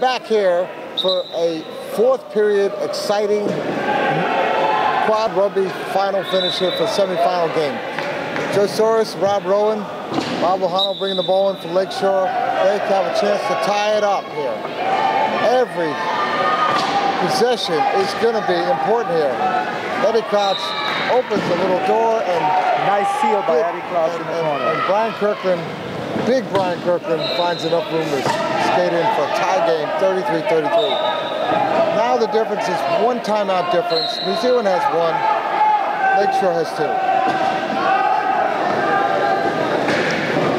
Back here for a fourth period exciting quad rugby final finish here for the semifinal game. Joe Soros, Rob Rowan, Bob Lojano bringing the ball in for Lakeshore. They have a chance to tie it up here. Every possession is going to be important here. Eddie Crouch opens the little door and nice seal by Eddie Crouch in the corner. And Brian Kirkland, big Brian Kirkland, finds enough room to skate in for a tie game, 33-33. Now the difference is one timeout difference. New Zealand has one, Lakeshore has two.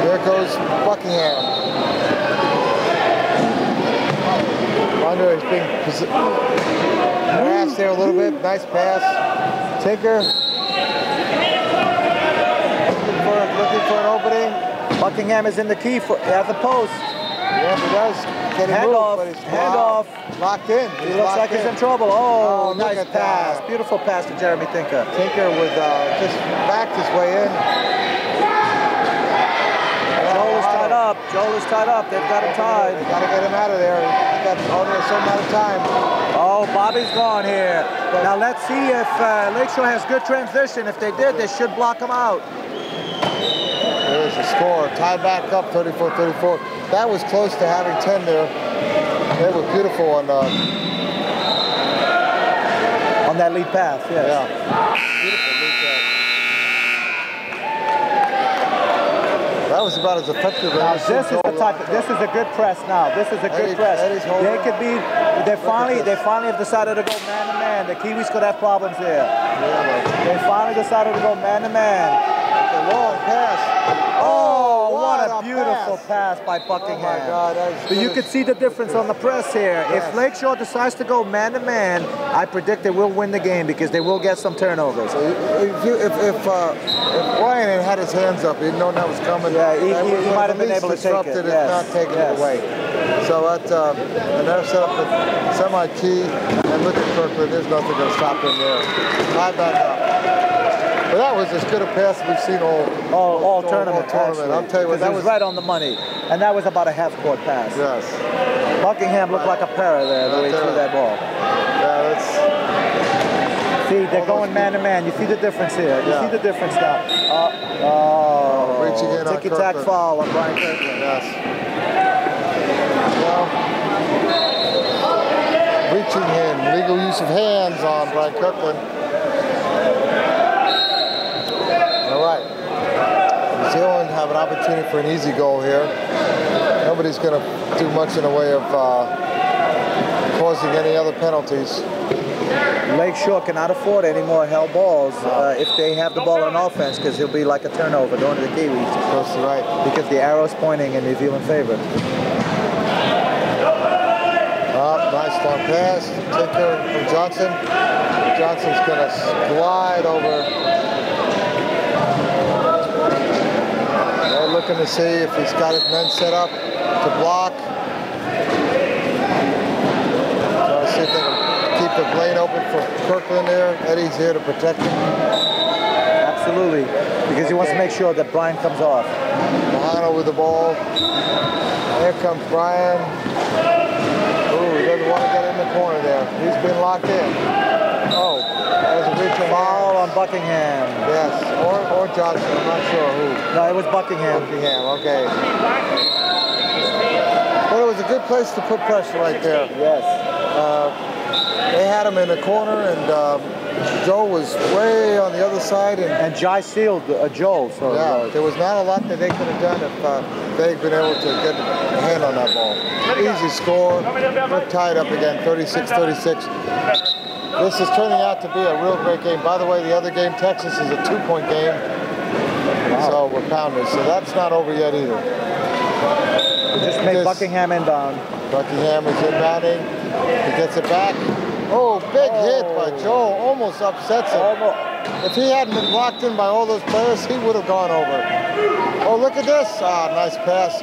There goes Buckingham. Under is being harassed there a little bit. Nice pass. Tinker. Looking for an opening. Buckingham is in the key at the post. Yeah, he does. Hand off. Locked in. He looks like he's in trouble. Oh, nice pass. That. Beautiful pass to Jeremy Tinker. Tinker with just backed his way in. Joel is tied up. Joel is tied up. They've got him tied. They got to get him out of there. He's got only a certain amount of time. Oh, Bobby's gone here. Now let's see if Lakeshore has good transition. If they did, they should block him out. There's the score. Tied back up, 34-34. That was close to having 10 there. They were beautiful on that lead pass, yes. Yeah. Beautiful lead pass. That was about as effective as now this is the type. This is a good press. Now this is a good press. They could be. They finally have decided to go man to man. The Kiwis could have problems here. Yeah, they finally decided to go man to man. The long pass. Oh, what a beautiful pass by Buckingham. Oh my God, but you can see the difference on the press here. Yes. If Lakeshore decides to go man to man, I predict they will win the game because they will get some turnovers. If Ryan had had his hands up, he'd known that was coming. Yeah, he might have been able to take it. Yes. Not taking it away. So that's and they're set up with semi-key, and look at Kirkland. There's nothing going to stop him there. Tie back up. But that was as good a pass we've seen all tournament. I'll tell you what, that was right on the money, and that was about a half-court pass. Yes. Buckingham looked like a para there the way he threw that ball. Yeah, that's. See, they're going man to man. You see the difference here. You see the difference now. Reaching in on ticky-tack foul on Brian Kirkland. Yes. Well, reaching in, legal use of hands on Brian Kirkland. All right. New Zealand have an opportunity for an easy goal here. Nobody's going to do much in the way of causing any other penalties. Lakeshore cannot afford any more held balls if they have the ball on offense, because it'll be like a turnover going to the Kiwis. Close to right. Because the arrow's pointing in New Zealand favor. Nice long pass. Tinker from Johnson. Johnson's going to glide over. They're looking to see if he's got his men set up to block. Trying to see if they can keep the lane open for Kirkland there. Eddie's here to protect him. Absolutely, because he wants to make sure that Brian comes off. Lojano with the ball. Here comes Brian. Ooh, he doesn't want to get in the corner there. He's been locked in. Oh, there's a reach foul on Buckingham. Yes, or Johnson, I'm not sure who. No, it was Buckingham. Buckingham, okay. But it was a good place to put pressure right there. Yes. They had him in the corner, and Joe was way on the other side. And Jai sealed Joel. So yeah, there was not a lot that they could have done if they'd been able to get a hand on that ball. Easy score. We're tied up again, 36-36. This is turning out to be a real great game. By the way, the other game, Texas, is a 2-point game. Wow. So we're pounding. So that's not over yet either. We just made Buckingham inbound. Buckingham is inbounding. He gets it back. Oh, big hit by Joel. Almost upsets him. If he hadn't been blocked in by all those players, he would have gone over. Oh, look at this. Ah, nice pass.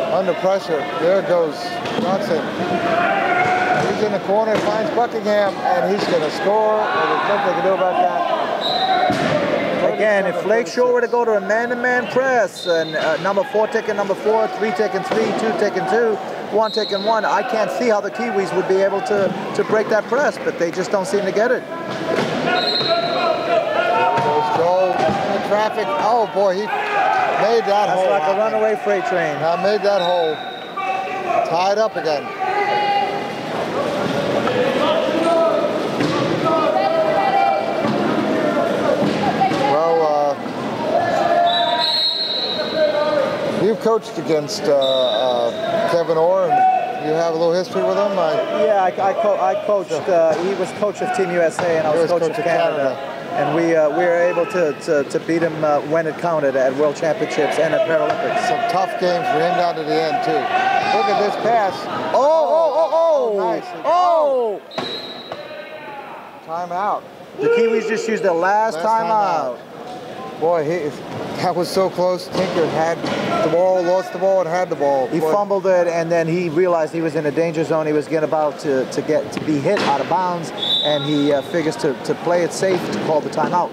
Under pressure. There goes Johnson. He's in the corner, finds Buckingham, and he's going to score. There's nothing they can do about that. Again, if Lakeshore were to go to a man-to-man press, and number 4 taking number 4, 3 taking 3, 2 taking 2, one, taking one. I can't see how the Kiwis would be able to break that press, but they just don't seem to get it. There's Joel in the traffic. Oh boy, he made that hole. That's like a runaway freight train. I made that hole. Tied up again. Well, you've coached against Kevin Orr, and you have a little history with him. Yeah, I coached. He was coach of Team USA, and I was coach of Canada. And we were able to beat him when it counted at World Championships and at Paralympics. Some tough games for him down to the end too. Look at this pass. Oh! Nice. Oh! Timeout. The Kiwis just used their last timeout. Boy, that was so close. Tinker had the ball, lost the ball, and had the ball. He fumbled it, and then he realized he was in a danger zone. He was getting about to be hit out of bounds, and he figures to play it safe to call the timeout.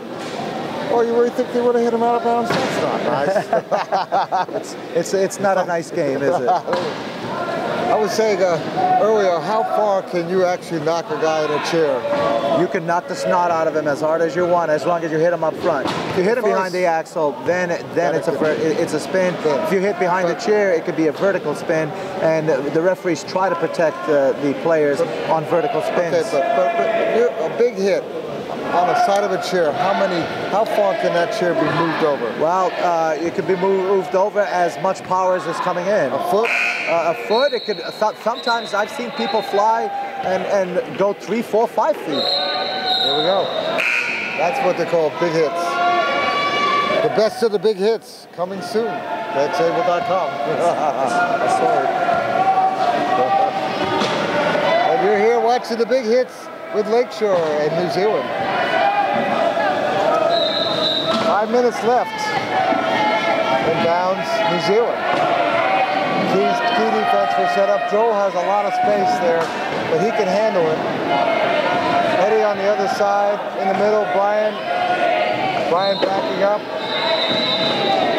Oh, you really think they would have hit him out of bounds? That's not nice. it's not a nice game, is it? I was saying earlier, how far can you actually knock a guy in a chair? You can knock the snot out of him as hard as you want, as long as you hit him up front. If you hit him behind the axle, then it's a spin. If you hit behind the chair, it could be a vertical spin, and the referees try to protect the players on vertical spins. Okay, but a big hit on the side of a chair, how far can that chair be moved over? Well, it could be moved over as much power as is coming in. A foot? A foot. It could. Sometimes I've seen people fly and go 3, 4, 5 feet. There we go. That's what they call big hits. The best of the big hits coming soon. Betstable.com. Sorry. And you're here watching the big hits with Lakeshore in New Zealand. 5 minutes left. Inbounds, New Zealand. Key defense was set up. Joel has a lot of space there, but he can handle it. Eddie on the other side, in the middle, Brian backing up.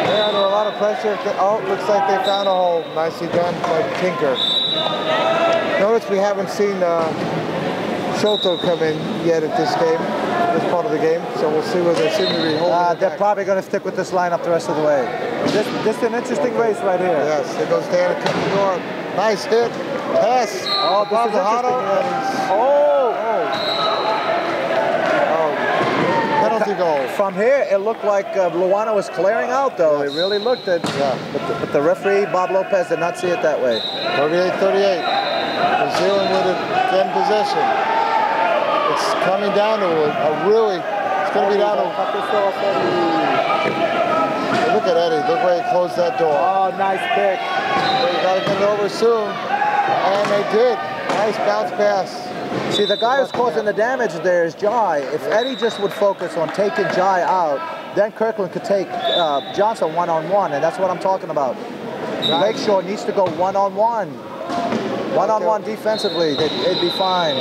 They're under a lot of pressure. Oh, looks like they found a hole. Nicely done by Tinker. Notice we haven't seen Shoto come in yet at this game, this part of the game, so we'll see where they seem to be holding They're probably going to stick with this lineup the rest of the way. This is an interesting race right here. Yes, there goes Dan to cut the door. Nice hit. Pass. Oh, this is interesting. Oh! Penalty goal. From here, it looked like Luana was clearing out, though. Yes. It really looked it. Yeah. But the referee, Bob Lopez, did not see it that way. 38-38. New Zealand with it, 10 possession. It's coming down to it's going to be down to... Look at Eddie. Look where he closed that door. Oh, nice pick. You got to get it over soon. And they did. Nice bounce pass. See, the guy who's causing the damage there is Jai. If Eddie just would focus on taking Jai out, then Kirkland could take Johnson one-on-one, and that's what I'm talking about. Right. Lakeshore needs to go one-on-one. One-on-one defensively, they'd be fine.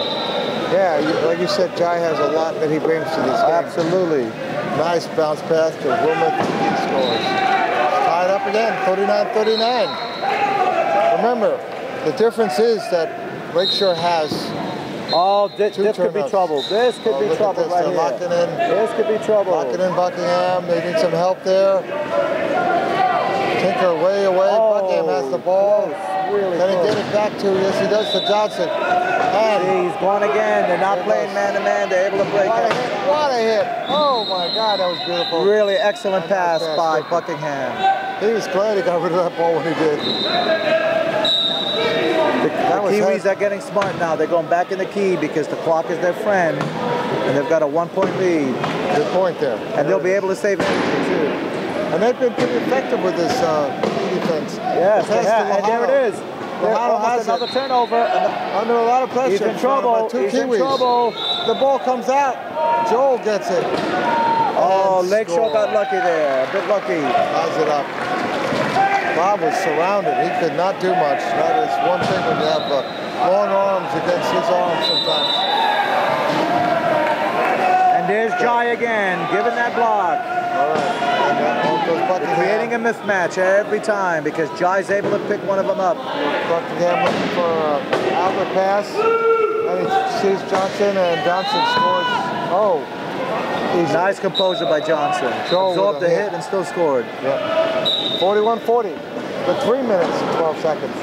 Yeah, like you said, Jai has a lot that he brings to this game. Absolutely. Nice bounce pass to Wilmot. He scores. It's tied up again, 39-39. Remember, the difference is that Lakeshore has this could be trouble. This could be trouble right here. Locking in. This could be trouble. Locking in Buckingham. They need some help there. Tinker way away. Buckingham has the ball. Really Can he get it back to? Yes, he does to Johnson. And he's gone again. They're not playing man-to-man. They're able to break it. What a hit. Oh, my God. That was beautiful. Really excellent pass by Buckingham. He was glad he got rid of that ball when he did. The Kiwis are getting smart now. They're going back in the key because the clock is their friend, and they've got a 1-point lead. Good point there. And they'll be able to save anything, too. And they've been pretty effective with this defense. Yes, and there it is. Lahano has another turnover. Under a lot of pressure. He's in trouble. He's in trouble. The ball comes out. Joel gets it. Oh, Lakeshore got lucky there. A bit lucky. Ties it up. Bob was surrounded. He could not do much. That is one thing when you have long arms against his arms sometimes. And there's Jai again, giving that block. All right. They're creating a mismatch every time because Jai's able to pick one of them up. Buckingham looking for an outlet pass. And he sees Johnson, and Johnson scores. Oh. Nice composure by Johnson. Absorbed the hit and still scored. Yep. 41-40 for 3 minutes and 12 seconds.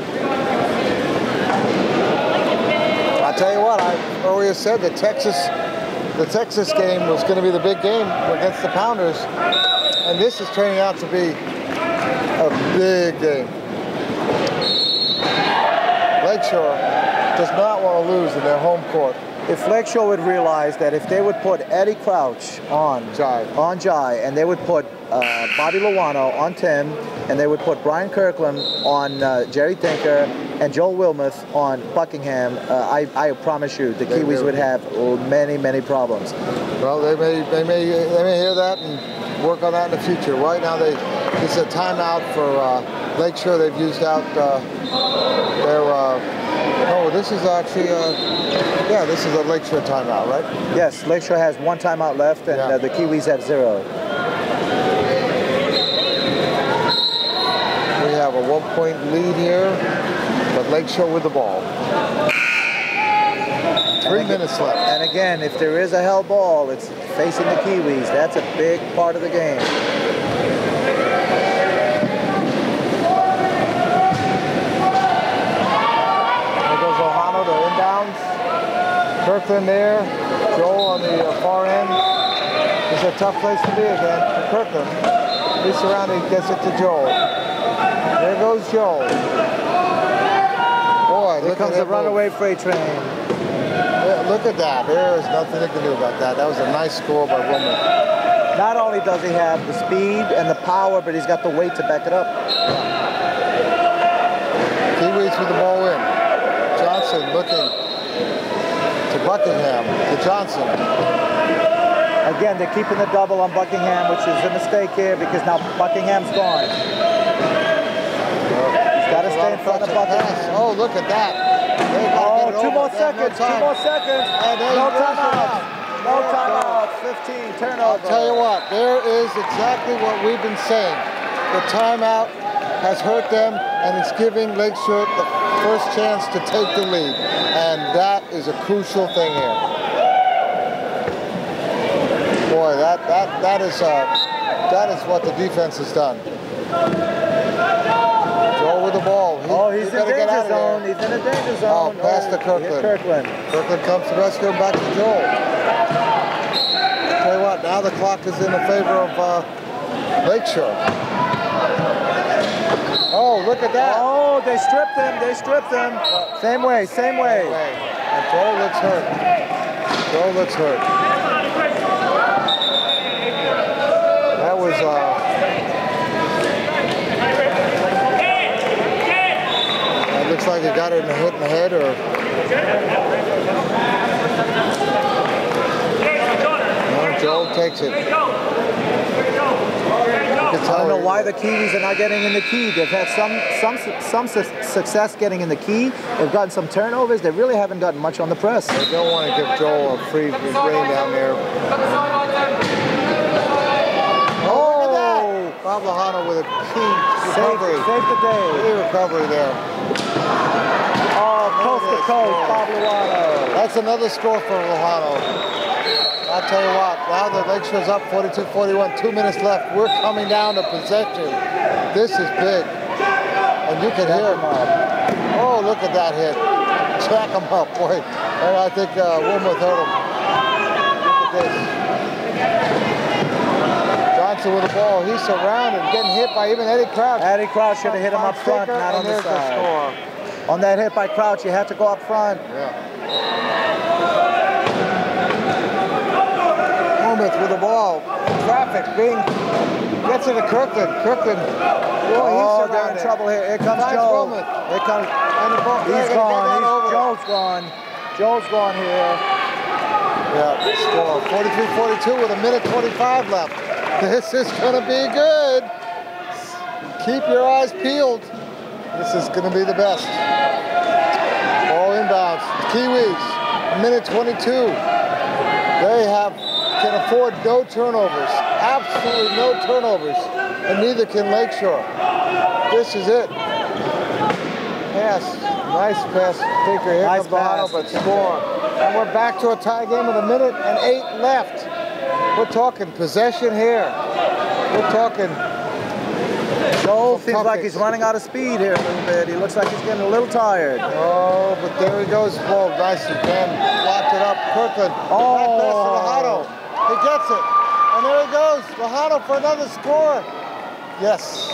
I'll tell you what, I earlier said the Texas game was going to be the big game against the Pounders, and this is turning out to be a big game. Lakeshore does not want to lose in their home court. If Lakeshore would realize that if they would put Eddie Crouch on Jai, and they would put Bobby Luano on Tim, and they would put Brian Kirkland on Jerry Tinker, and Joel Wilmuth on Buckingham, I promise you the Kiwis would have many problems. Well, they may hear that and work on that in the future. Right now, this is a timeout for Lakeshore. They've used out their. Oh, this is actually, yeah, this is a Lakeshore timeout, right? Yes, Lakeshore has 1 timeout left, and the Kiwis have 0. We have a 1-point lead here, but Lakeshore with the ball. 3 minutes left. And again, if there is a hell ball, it's facing the Kiwis. That's a big part of the game. Kirkland there, Joel on the far end. It's a tough place to be again for Kirkland. He's surrounded, gets it to Joel. There goes Joel. Boy, here comes the runaway freight train. Yeah, look at that. There is nothing they can do about that. That was a nice score by Wilmuth. Not only does he have the speed and the power, but he's got the weight to back it up. Kiwis with the ball in. Johnson looking to Buckingham, to Johnson. Again, they're keeping the double on Buckingham, which is a mistake here because now Buckingham's gone. He's got to stay in front of Buckingham. Oh, look at that. Oh, 2 more seconds, 2 more seconds. No timeout. No timeout, 15, turnover. I'll tell you what, there is exactly what we've been saying. The timeout has hurt them, and it's giving Lakeshore the first chance to take the lead. And that is a crucial thing here. Boy, that is what the defense has done. Joel with the ball. He's in danger zone. He's in a danger zone. Oh, pass to Kirkland. Kirkland comes to rescue him, back to Joel. Tell you what, now the clock is in the favor of Lakeshore. Oh, look at that. Oh, they stripped him. They stripped him. Same way, same way. And Joel looks hurt. Joel looks hurt. That was, it looks like he got it in the hit in the head, or... No, Joel takes it. I don't know why the Kiwis are not getting in the key. They've had some success getting in the key. They've gotten some turnovers. They really haven't gotten much on the press. They don't want to give Joel a free rein down there. Oh, look at that! Bob Lahano with a key recovery. Save the day. Key recovery there. Oh, coast to coast, Bob Lahano. That's another score for Lahano. I'll tell you what, now the Lakeshore's up 42-41, 2 minutes left. We're coming down to possession. This is big. And you can hear him up. Oh, look at that hit. Jack him up, boy. And I think Wilmuth hurt him. Look at this. Johnson with the ball. He's surrounded, getting hit by even Eddie Crouch. Eddie Crouch should have hit him up front, not on the side. Score. On that hit by Crouch, you have to go up front. Yeah. With the ball, traffic, gets it to Kirkland. Kirkland, oh, they're in trouble here. Here comes Joel. Here comes, he's gone. Joel's gone. Joel's gone here. Yeah, score 43-42 with 1:25 left. This is going to be good. Keep your eyes peeled. This is going to be the best. Ball inbounds. Kiwis, 1:22. They can afford no turnovers. Absolutely no turnovers. and neither can Lakeshore. This is it. Pass. Nice pass. Tinker. Here comes Bahano, but score. And we're back to a tie game with 1:08 left. We're talking possession here. We're talking... Joel seems like he's running out of speed here a little bit. He looks like he's getting a little tired. Oh, but there he goes. Ball nicely. Ben blocked it up. Kirkland. Oh. Back pass to Bahano. He gets it. And there he goes. Bahano for another score. Yes.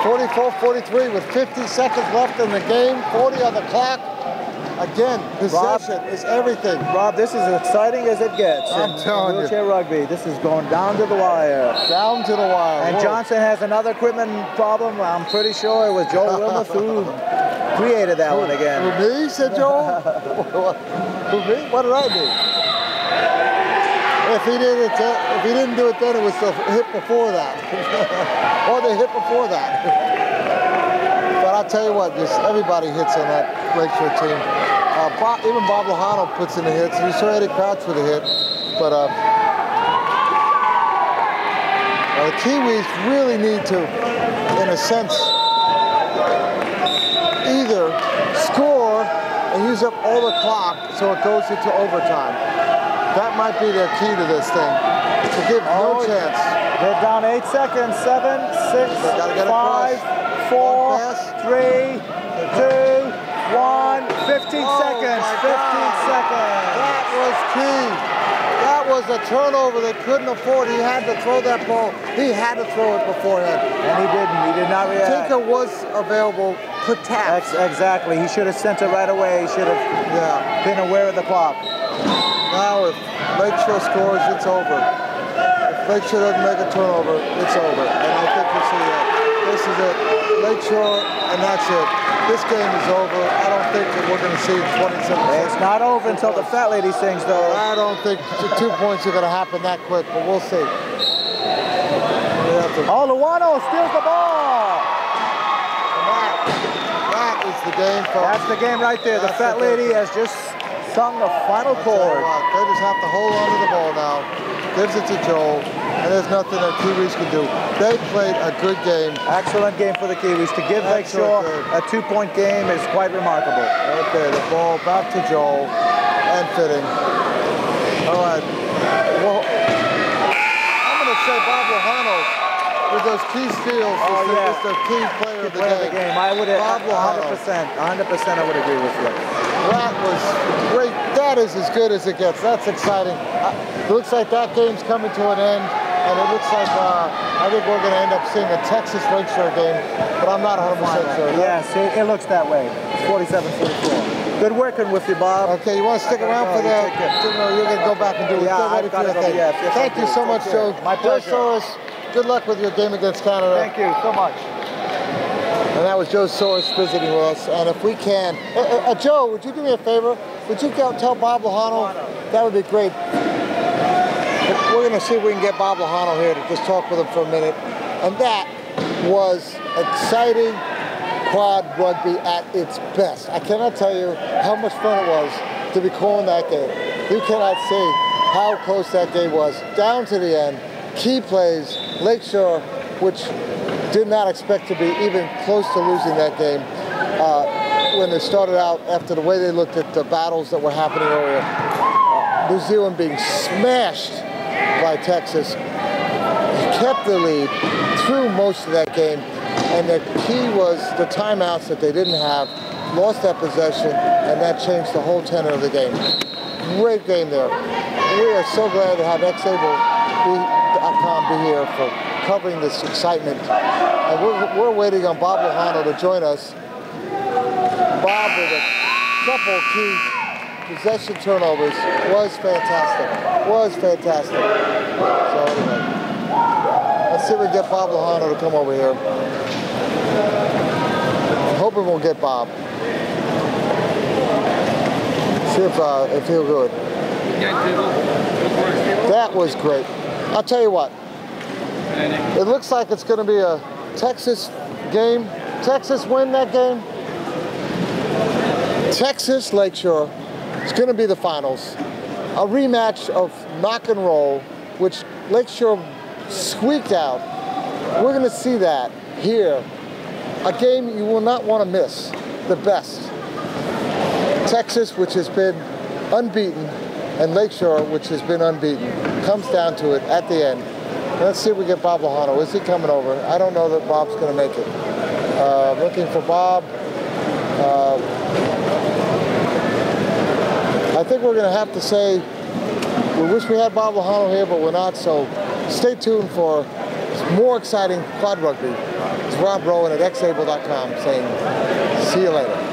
44-43 with 50 seconds left in the game. 40 on the clock. Again, possession is everything. Rob, this is as exciting as it gets. I'm telling you. Wheelchair rugby. This is going down to the wire. Down to the wire. And Johnson has another equipment problem. I'm pretty sure it was Joel Wilmoth who created that one again. Who, me, said Joel? Who, me? What did I do? If he didn't do it then, it was the hit before that. Or the hit before that. But I'll tell you what, just everybody hits on that Lakeshore team. Even Bob Lahano puts in the hits. You saw Eddie Crouch with a hit. But the Kiwis really need to, in a sense, either score and use up all the clock so it goes into overtime. That might be their key to this thing. To give no chance. They're down 8 seconds. 7, 6, 5, 4, 3, 2, 1. 15 seconds. 15 seconds. That was key. That was a turnover they couldn't afford. He had to throw that ball. He had to throw it beforehand. And he didn't. He did not react. Tinker was available for taps. Exactly. He should have sent it right away. He should have been aware of the clock. Now if Lakeshore scores, it's over. If Lakeshore doesn't make a turnover, it's over. And I think we see that. This is it. Lakeshore, and that's it. This game is over. I don't think that we're going to see 27 seconds. It's not over until the fat lady sings, though. I don't think 2 points are going to happen that quick, but we'll see. Oh, Luano steals the ball. That is the game, folks. That's the game right there. The fat lady has just sung the final chord. They just have to hold on to the ball now. Gives it to Joel, and there's nothing that Kiwis can do. They played a good game. Excellent game for the Kiwis. To give Lakeshore a 2-point game is quite remarkable. Okay, the ball back to Joel, and fitting. All right. Well, I'm going to say Bob Lahano with those key steals is the key player of the game. I would have Bob Lahano. 100%. I would agree with you. That was great. That is as good as it gets. That's exciting. It looks like that game's coming to an end, and it looks like I think we're going to end up seeing a Texas Lakeshore game, but I'm not 100% sure. Yes, it looks that way. It's 47-44. Good working with you, Bob. Okay, you want to stick around for that? You're going to go back and do it. Yeah, I've got to go. Yes, thank you so much, Joe. My pleasure. Joe Soros, good luck with your game against Canada. Thank you so much. And that was Joe Soros visiting with us. And if we can, Joe, would you do me a favor? Would you tell Bob Lahano? That would be great. We're going to see if we can get Bob Lahano here to just talk with him for a minute. And that was exciting quad rugby at its best. I cannot tell you how much fun it was to be calling that game. You cannot see how close that game was. Down to the end, key plays, Lakeshore, which did not expect to be even close to losing that game when they started out after the way they looked at the battles that were happening earlier. New Zealand being smashed by Texas, kept the lead through most of that game, and the key was the timeouts that they didn't have, lost that possession, and that changed the whole tenor of the game. Great game there. We are so glad to have XAbleCom be here for covering this excitement. And we're waiting on Bob Lahano to join us. Bob with a couple key possession turnovers was fantastic. Was fantastic. So anyway, let's see if we can get Bob Lahano to come over here. I'm hoping we'll get Bob. See if he'll do it. That was great. I'll tell you what. It looks like it's going to be a Texas game. Texas win that game. Texas Lakeshore is going to be the finals. A rematch of knock and roll, which Lakeshore squeaked out we're going to see that here. A game you will not want to miss. The best. Texas, which has been unbeaten, and Lakeshore, which has been unbeaten. Comes down to it at the end. Let's see if we get Bob Lojano. Is he coming over? I don't know that Bob's going to make it. Looking for Bob. I think we're going to have to say we wish we had Bob Lojano here, but we're not. So stay tuned for more exciting quad rugby. It's Rob Rowan at xable.com saying, see you later.